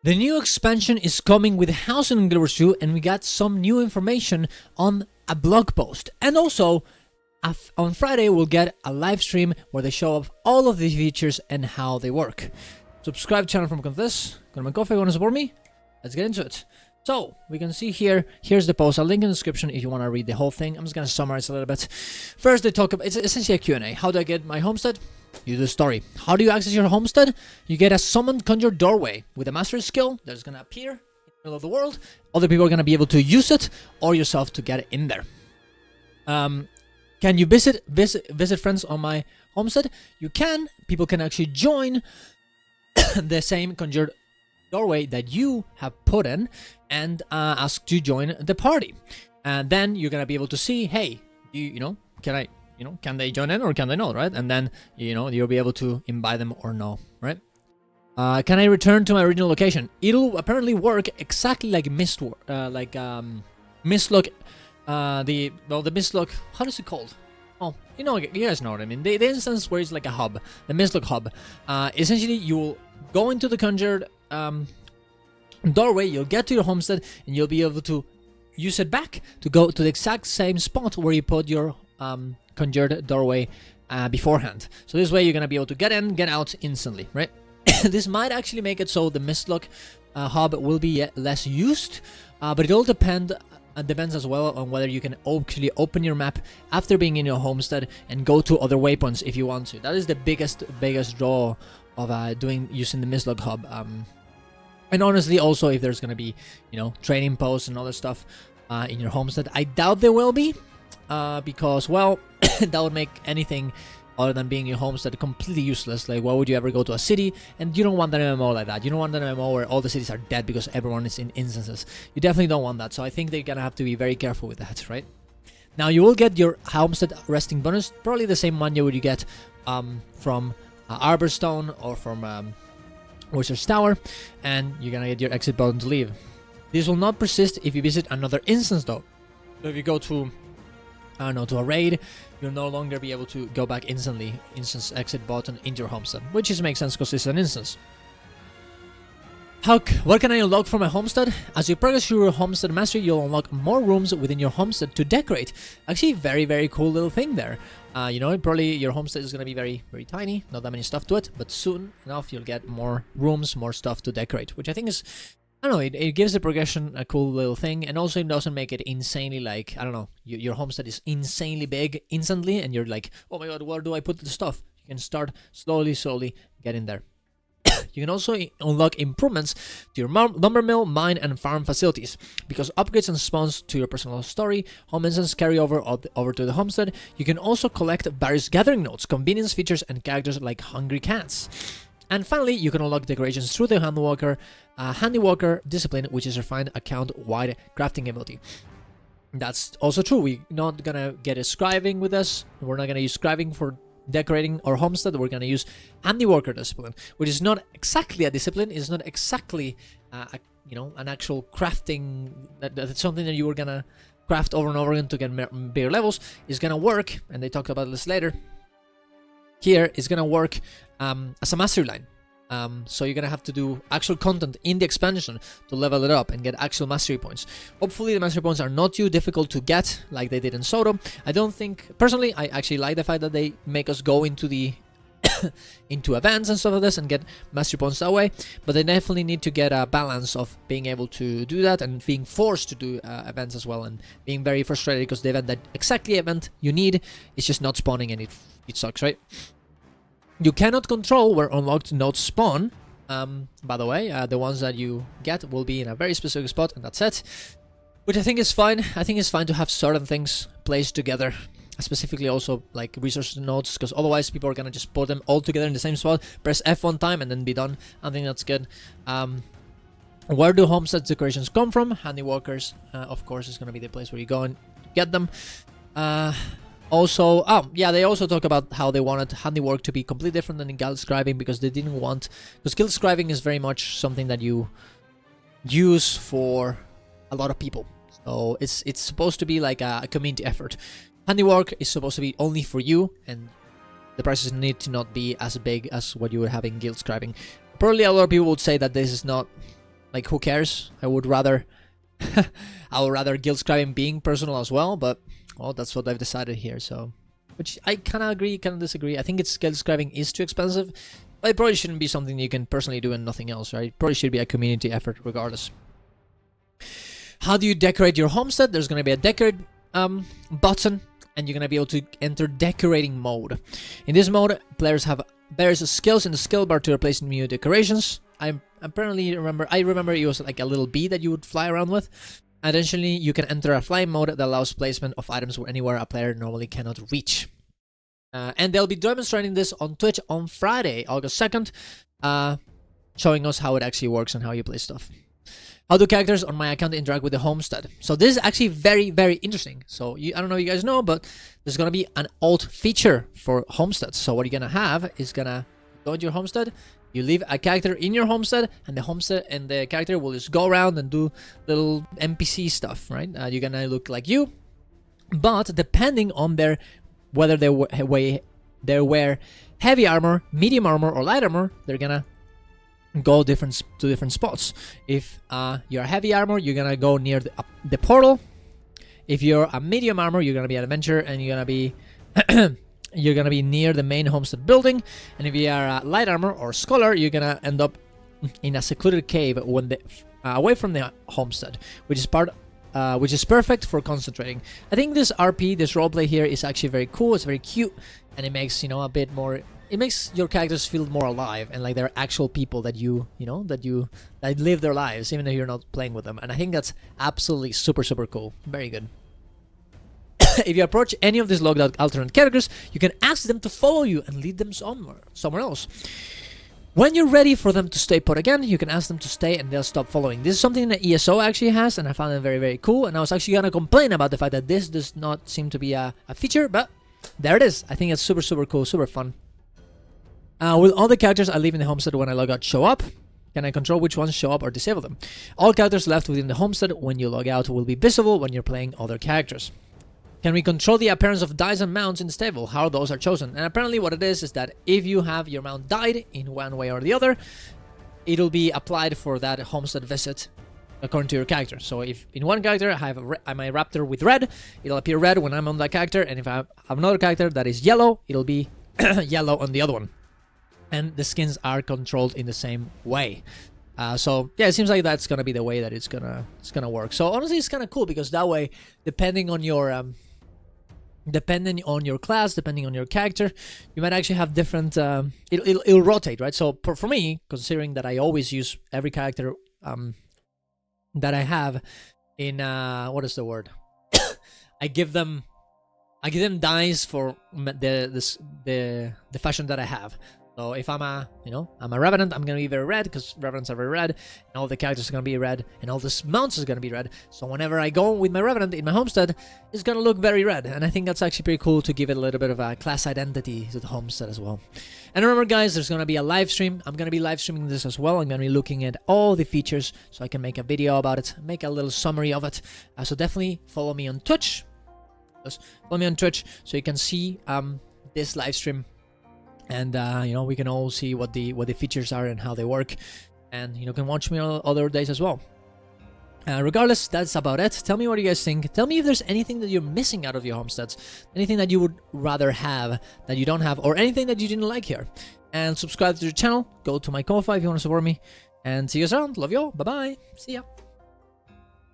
The new expansion is coming with housing in Gw2, and we got some new information on a blog post. And also, on Friday, we'll get a live stream where they show off all of these features and how they work. Subscribe to the channel from this. Go to my coffee, want to support me? Let's get into it. So, we can see here, here's the post. I'll link in the description if you want to read the whole thing. I'm just going to summarize a little bit. First, they talk about, it's essentially a Q&A. How do I get my homestead? You do the story. How do you access your homestead? You get a summoned conjured doorway with a mastery skill that's going to appear in the middle of the world. Other people are going to be able to use it, or yourself to get in there. Can you visit friends on my homestead? You can. People can actually join the same conjured doorway that you have put in and ask to join the party. And then you're gonna be able to see, hey, can they join in or can they not, right? And then you'll be able to invite them or no, right? Can I return to my original location? It'll apparently work exactly like Mistlock. The Mistlock. How is it called? Oh, you guys know what I mean. The instance where it's like a hub, the Mistlock hub. Essentially, you'll go into the conjured doorway, you'll get to your homestead, and you'll be able to use it back to go to the exact same spot where you put your conjured doorway beforehand. So this way you're gonna be able to get in, get out instantly, right? This might actually make it so the Mistlock hub will be less used, but it all depends as well on whether you can actually open your map after being in your homestead and go to other waypoints if you want to. That is the biggest draw of using the Mistlock hub. And honestly, also if there's gonna be trading posts and other stuff in your homestead, I doubt there will be, because well, that would make anything other than being your homestead completely useless. Like, why would you ever go to a city? And you don't want an MMO like that. You don't want an MMO where all the cities are dead because everyone is in instances. You definitely don't want that. So I think they're gonna have to be very careful with that, right? Now you will get your homestead resting bonus, probably the same one you would get from Arborstone or from Wizard's Tower, and you're gonna get your exit button to leave. This will not persist if you visit another instance though. So if you go to, I don't know, to a raid, you'll no longer be able to go back instantly, instance exit button into your homestead, which is makes sense because it's an instance. What can I unlock from my homestead? As you progress through your homestead mastery, you'll unlock more rooms within your homestead to decorate. Actually, very cool little thing there. Probably your homestead is going to be very tiny, not that many stuff to it, but soon enough you'll get more rooms, more stuff to decorate, which I think is, I don't know, it gives the progression a cool little thing, and also it doesn't make it insanely like, I don't know, your homestead is insanely big instantly, and you're like, oh my god, where do I put the stuff? You can start slowly getting there. You can also unlock improvements to your lumber mill, mine, and farm facilities. Because upgrades and spawns to your personal story, home instance carry over to the homestead. You can also collect various gathering notes, convenience features, and characters like hungry cats. And finally, you can unlock decorations through the Handywalker discipline, which is refined account-wide crafting ability. That's also true. We're not gonna get a scribing with us. We're not gonna use scribing for decorating our homestead. We're gonna use Handywalker discipline, which is not exactly a discipline. It's not exactly an actual crafting. That's something that you were gonna craft over and over again to get bigger levels. Is gonna work, and they talk about this later. Here is gonna work as a mastery line. So you're gonna have to do actual content in the expansion to level it up and get actual mastery points. Hopefully the mastery points are not too difficult to get like they did in Soto. I don't think, personally, I actually like the fact that they make us go into the into events and stuff like this and get mastery points that way, but they definitely need to get a balance of being able to do that and being forced to do events as well, and being very frustrated because the event you need is just not spawning, and it sucks, right? You cannot control where unlocked nodes spawn. By the way, the ones that you get will be in a very specific spot, and that's it. Which I think is fine. I think it's fine to have certain things placed together. Specifically also like resource nodes, because otherwise people are gonna just put them all together in the same spot, press F one time, and then be done. I think that's good. Where do homestead decorations come from? Handywalkers, of course, is gonna be the place where you go and get them. Also, they also talk about how they wanted handiwork to be completely different than in guild scribing, because they didn't want, because guild scribing is very much something that you use for a lot of people. So it's supposed to be like a community effort. Handiwork is supposed to be only for you, and the prices need to not be as big as what you would have in guild scribing. Probably a lot of people would say that this is not Like, who cares? I would rather I would rather guild scribing being personal as well, but well, that's what I've decided here. So, which I kind of agree, kind of disagree. I think it's guild scribing is too expensive, but it probably shouldn't be something you can personally do and nothing else, right? It probably should be a community effort regardless. How do you decorate your homestead? There's going to be a decorate button, and you're going to be able to enter decorating mode. In this mode, players have various skills in the skill bar to replace new decorations. I remember it was like a little bee that you would fly around with. Additionally, you can enter a flying mode that allows placement of items anywhere a player normally cannot reach. And they'll be demonstrating this on Twitch on Friday, August 2nd, showing us how it actually works and how you play stuff. How do characters on my account interact with the homestead? So this is actually very, very interesting. So I don't know if you guys know, but there's going to be an alt feature for homesteads. So what you're going to have is going to go into your homestead, you leave a character in your homestead, and the character will just go around and do little NPC stuff, right? You're going to look like you, but depending on whether they wear heavy armor, medium armor, or light armor, they're going to go to different spots. If you're a heavy armor, you're gonna go near the portal. If you're a medium armor, you're gonna be an adventurer, and you're gonna be near the main homestead building. And if you are a light armor or scholar, you're gonna end up in a secluded cave away from the homestead, which is perfect for concentrating. I think this RP, this roleplay here, is actually very cool. It's very cute, and it makes a bit more. It makes your characters feel more alive and like they're actual people that that live their lives even though you're not playing with them. And I think that's absolutely super, super cool. Very good. If you approach any of these logged out alternate characters, you can ask them to follow you and lead them somewhere else. When you're ready for them to stay put again, you can ask them to stay and they'll stop following. This is something that ESO actually has, and I found it very, very cool. And I was actually gonna complain about the fact that this does not seem to be a feature, but there it is. I think it's super, super cool, super fun. Will all the characters I leave in the homestead when I log out show up? Can I control which ones show up or disable them? All characters left within the homestead when you log out will be visible when you're playing other characters. Can we control the appearance of dice and mounts in the stable? How those are chosen? And apparently what it is that if you have your mount died in one way or the other, it'll be applied for that homestead visit according to your character. So if in one character I have my raptor with red, it'll appear red when I'm on that character, and if I have another character that is yellow, it'll be yellow on the other one. And the skins are controlled in the same way. So yeah, it seems like that's gonna be the way that it's gonna work. So honestly, it's kind of cool because that way, depending on your class, depending on your character, you might actually have different. It'll rotate, right? So for me, considering that I always use every character that I have in what is the word? I give them dice for the fashion that I have. So if I'm a Revenant, I'm gonna be very red because Revenants are very red, and all the characters are gonna be red, and all the mounts is gonna be red. So whenever I go with my Revenant in my homestead, it's gonna look very red, and I think that's actually pretty cool to give it a little bit of a class identity to the homestead as well. And remember, guys, there's gonna be a live stream. I'm gonna be live streaming this as well. I'm gonna be looking at all the features so I can make a video about it, make a little summary of it. So definitely follow me on Twitch. Follow me on Twitch so you can see this live stream. And we can all see what the features are and how they work, and you can watch me on other days as well. Regardless, that's about it. Tell me what you guys think. Tell me if there's anything that you're missing out of your homesteads, anything that you would rather have that you don't have, or anything that you didn't like here. And subscribe to the channel. Go to my Ko-Fi if you want to support me. And see you guys around. Love you all. Bye bye. See ya.